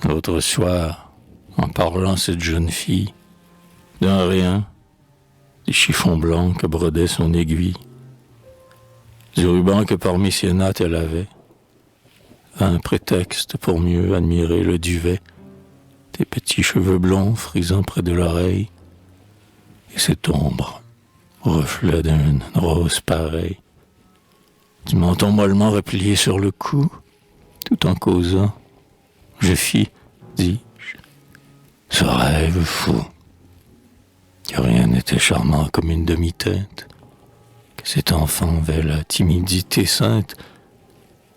L'autre soir, en parlant cette jeune fille, d'un rien, du chiffon blanc que brodait son aiguille, du ruban que parmi ses nattes elle avait, un prétexte pour mieux admirer le duvet, tes petits cheveux blonds frisant près de l'oreille, et cette ombre, reflet d'une rose pareille, du menton mollement replié sur le cou, tout en causant, je fis, dis-je, ce rêve fou, que rien n'était charmant comme une demi-teinte, que cet enfant avait la timidité sainte,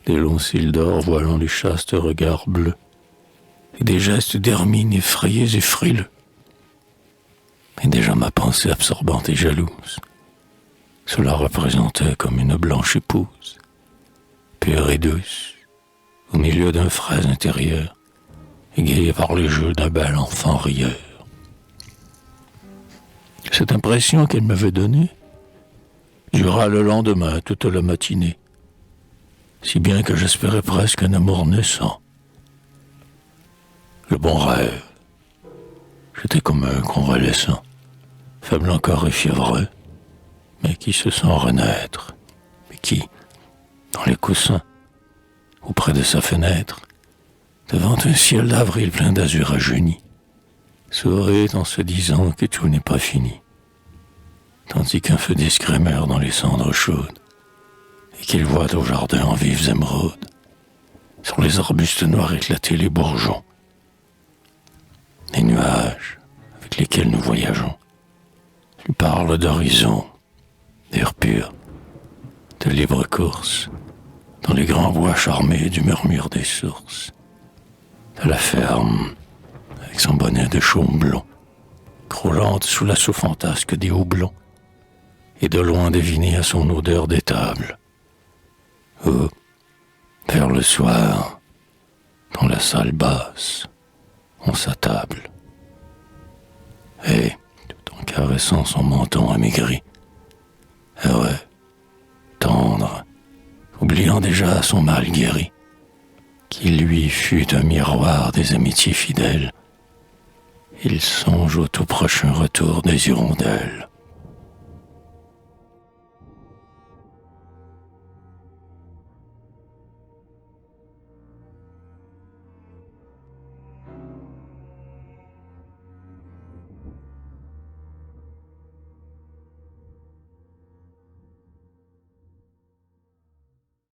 des longs cils d'or voilant les chastes regards bleus, et des gestes d'hermine effrayés et frileux. Et déjà ma pensée absorbante et jalouse, cela représentait comme une blanche épouse, pure et douce, au milieu d'un fraise intérieur, égayé par les jeux d'un bel enfant rieur. Cette impression qu'elle m'avait donnée dura le lendemain toute la matinée, si bien que j'espérais presque un amour naissant. Le bon rêve. J'étais comme un convalescent, faible encore et fiévreux, mais qui se sent renaître, mais qui, dans les coussins, auprès de sa fenêtre, devant un ciel d'avril plein d'azur rajeuni, sourit en se disant que tout n'est pas fini, tandis qu'un feu discret meurt dans les cendres chaudes, et qu'il voit au jardin en vives émeraudes, sur les arbustes noirs éclatés les bourgeons, les nuages avec lesquels nous voyageons, lui parlent d'horizon, d'air pur, de libre course, dans les grands bois charmés du murmure des sources, de la ferme, avec son bonnet de chaume blond, croulante sous l'assaut fantasque des houblons, et de loin deviner à son odeur d'étable, ou, vers le soir, dans la salle basse, on s'attable, et, tout en caressant son menton amaigri, heureux, tendre, oubliant déjà son mal guéri, qui lui fut un miroir des amitiés fidèles, il songe au tout prochain retour des hirondelles.